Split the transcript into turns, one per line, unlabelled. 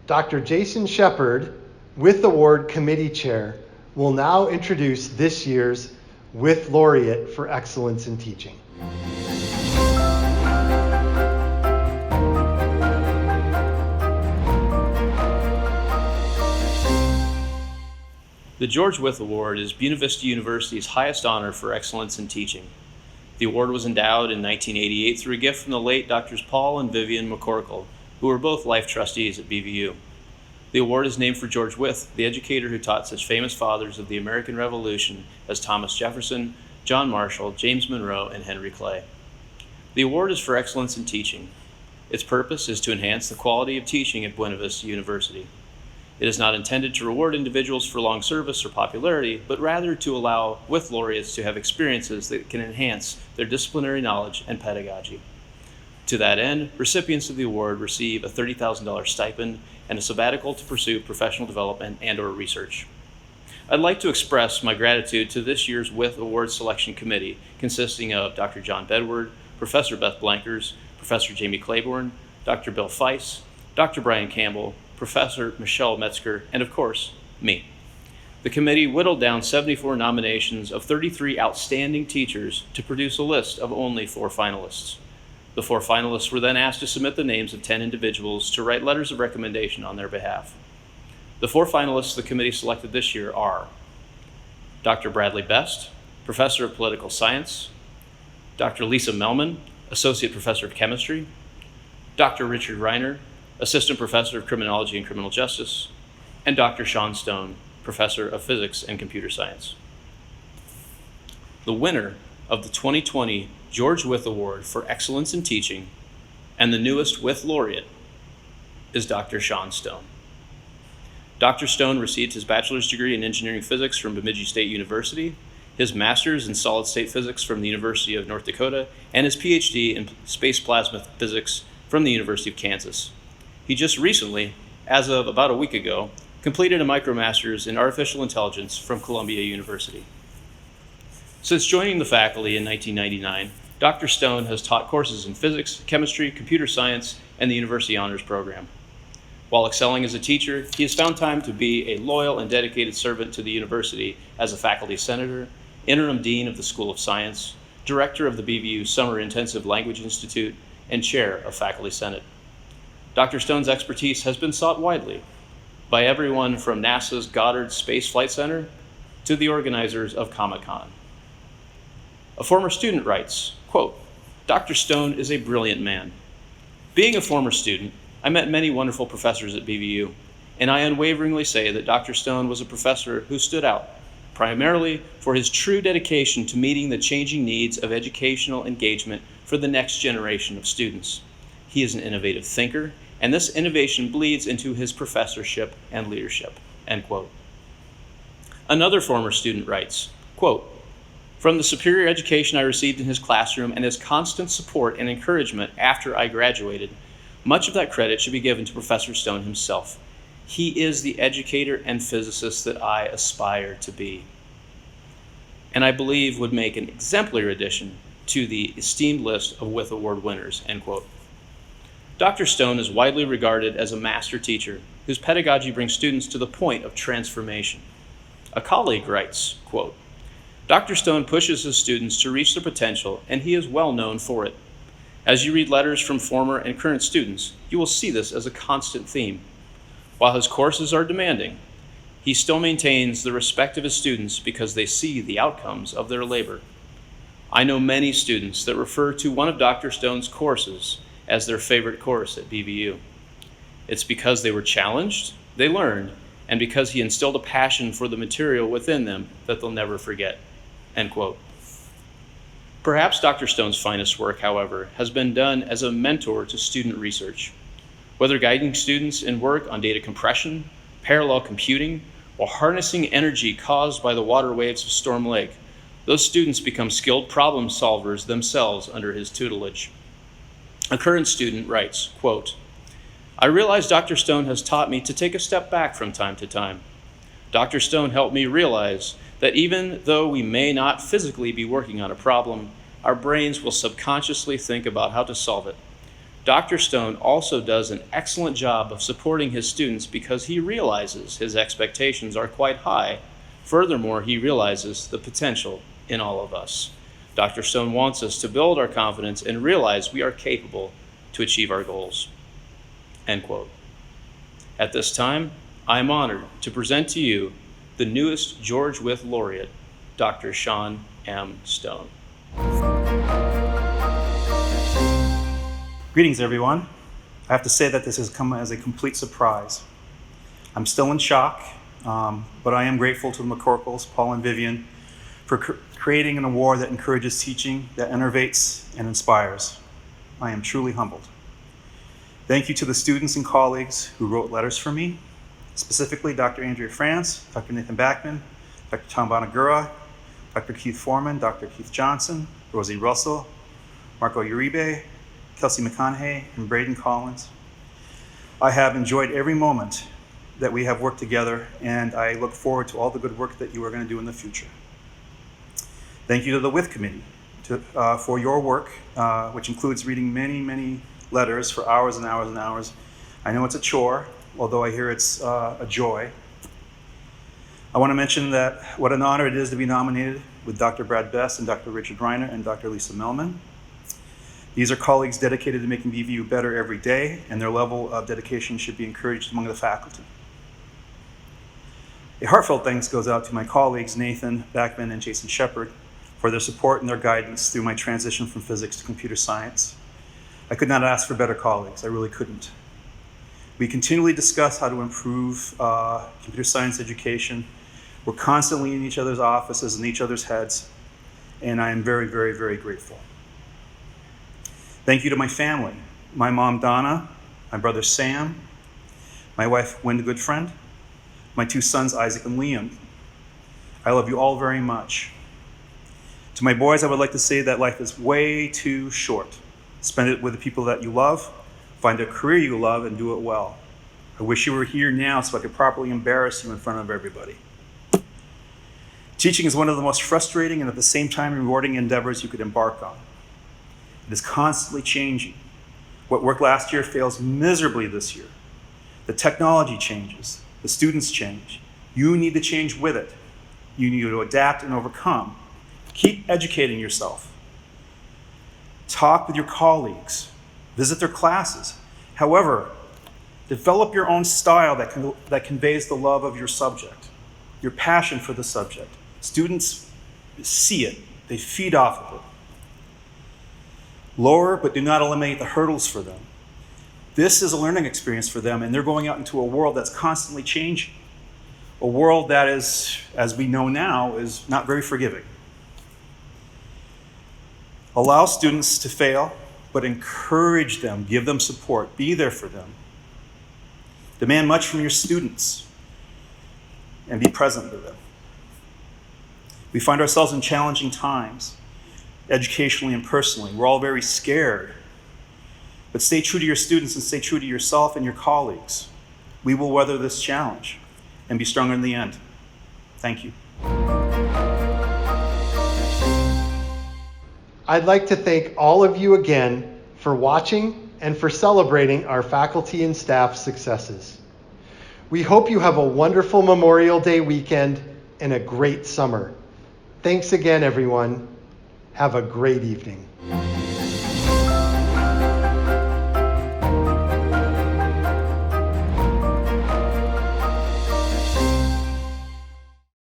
Dr. Jason Shepard, Wythe Award Committee Chair, will now introduce this year's Wythe Laureate for Excellence in Teaching.
The George Wythe Award is Buena Vista University's highest honor for excellence in teaching. The award was endowed in 1988 through a gift from the late Drs. Paul and Vivian McCorkle, who were both life trustees at BVU. The award is named for George Wythe, the educator who taught such famous fathers of the American Revolution as Thomas Jefferson, John Marshall, James Monroe, and Henry Clay. The award is for excellence in teaching. Its purpose is to enhance the quality of teaching at Buena Vista University. It is not intended to reward individuals for long service or popularity, but rather to allow Wythe laureates to have experiences that can enhance their disciplinary knowledge and pedagogy. To that end, recipients of the award receive a $30,000 stipend and a sabbatical to pursue professional development and/or research. I'd like to express my gratitude to this year's Wythe Award Selection Committee, consisting of Dr. John Bedward, Professor Beth Blankers, Professor Jamie Claiborne, Dr. Bill Feiss, Dr. Brian Campbell, Professor Michelle Metzger, and of course, me. The committee whittled down 74 nominations of 33 outstanding teachers to produce a list of only 4 finalists. The 4 finalists were then asked to submit the names of 10 individuals to write letters of recommendation on their behalf. The 4 finalists the committee selected this year are Dr. Bradley Best, Professor of Political Science, Dr. Lisa Melman, Associate Professor of Chemistry, Dr. Richard Reiner, Assistant Professor of Criminology and Criminal Justice, and Dr. Shawn Stone, Professor of Physics and Computer Science. The winner of the 2020 George Wythe Award for Excellence in Teaching and the newest Wythe Laureate is Dr. Shawn Stone. Dr. Stone received his bachelor's degree in engineering physics from Bemidji State University, his master's in solid-state physics from the University of North Dakota, and his PhD in space plasma physics from the University of Kansas. He just recently, as of about a week ago, completed a MicroMasters in Artificial Intelligence from Columbia University. Since joining the faculty in 1999, Dr. Stone has taught courses in physics, chemistry, computer science, and the University Honors Program. While excelling as a teacher, he has found time to be a loyal and dedicated servant to the university as a faculty senator, interim dean of the School of Science, director of the BVU Summer Intensive Language Institute, and chair of Faculty Senate. Dr. Stone's expertise has been sought widely by everyone from NASA's Goddard Space Flight Center to the organizers of Comic-Con. A former student writes, quote, Dr. Stone is a brilliant man. Being a former student, I met many wonderful professors at BVU, and I unwaveringly say that Dr. Stone was a professor who stood out, primarily for his true dedication to meeting the changing needs of educational engagement for the next generation of students. He is an innovative thinker, and this innovation bleeds into his professorship and leadership, end quote. Another former student writes, quote, from the superior education I received in his classroom and his constant support and encouragement after I graduated, much of that credit should be given to Professor Stone himself. He is the educator and physicist that I aspire to be, and I believe would make an exemplary addition to the esteemed list of Wythe Award winners, end quote. Dr. Stone is widely regarded as a master teacher whose pedagogy brings students to the point of transformation. A colleague writes, quote, Dr. Stone pushes his students to reach their potential, and he is well known for it. As you read letters from former and current students, you will see this as a constant theme. While his courses are demanding, he still maintains the respect of his students because they see the outcomes of their labor. I know many students that refer to one of Dr. Stone's courses as their favorite course at BVU. It's because they were challenged, they learned, and because he instilled a passion for the material within them that they'll never forget, end quote. Perhaps Dr. Stone's finest work, however, has been done as a mentor to student research. Whether guiding students in work on data compression, parallel computing, or harnessing energy caused by the water waves of Storm Lake, those students become skilled problem solvers themselves under his tutelage. A current student writes, quote, I realize Dr. Stone has taught me to take a step back from time to time. Dr. Stone helped me realize that even though we may not physically be working on a problem, our brains will subconsciously think about how to solve it. Dr. Stone also does an excellent job of supporting his students because he realizes his expectations are quite high. Furthermore, he realizes the potential in all of us. Dr. Stone wants us to build our confidence and realize we are capable to achieve our goals." End quote. At this time, I am honored to present to you the newest George Wythe Laureate, Dr. Shawn M. Stone.
Greetings, everyone. I have to say that this has come as a complete surprise. I'm still in shock, but I am grateful to the McCorkles, Paul and Vivian, for creating an award that encourages teaching, that innovates and inspires. I am truly humbled. Thank you to the students and colleagues who wrote letters for me, specifically Dr. Andrea France, Dr. Nathan Backman, Dr. Tom Bonagura, Dr. Keith Foreman, Dr. Keith Johnson, Rosie Russell, Marco Uribe, Kelsey McConaughey, and Braden Collins. I have enjoyed every moment that we have worked together, and I look forward to all the good work that you are going to do in the future. Thank you to the Wythe Committee for your work, which includes reading many, many letters for hours and hours and hours. I know it's a chore, although I hear it's a joy. I want to mention that what an honor it is to be nominated with Dr. Brad Best and Dr. Richard Reiner and Dr. Lisa Melman. These are colleagues dedicated to making BVU better every day, and their level of dedication should be encouraged among the faculty. A heartfelt thanks goes out to my colleagues, Nathan Backman and Jason Shepard, for their support and their guidance through my transition from physics to computer science. I could not ask for better colleagues, I really couldn't. We continually discuss how to improve computer science education. We're constantly in each other's offices and each other's heads, and I am very, very, very grateful. Thank you to my family, my mom, Donna, my brother, Sam, my wife, Wendy Goodfriend, my two sons, Isaac and Liam. I love you all very much. To my boys, I would like to say that life is way too short. Spend it with the people that you love, find a career you love, and do it well. I wish you were here now so I could properly embarrass you in front of everybody. Teaching is one of the most frustrating and at the same time rewarding endeavors you could embark on. It is constantly changing. What worked last year fails miserably this year. The technology changes. The students change. You need to change with it. You need to adapt and overcome. Keep educating yourself. Talk with your colleagues. Visit their classes. However, develop your own style that conveys the love of your subject, your passion for the subject. Students see it. They feed off of it. Lower, but do not eliminate the hurdles for them. This is a learning experience for them, and they're going out into a world that's constantly changing. A world that is, as we know now, is not very forgiving. Allow students to fail, but encourage them, give them support, be there for them. Demand much from your students, and be present with them. We find ourselves in challenging times, educationally and personally. We're all very scared. But stay true to your students and stay true to yourself and your colleagues. We will weather this challenge and be stronger in the end. Thank you.
I'd like to thank all of you again for watching and for celebrating our faculty and staff successes. We hope you have a wonderful Memorial Day weekend and a great summer. Thanks again, everyone. Have a great evening.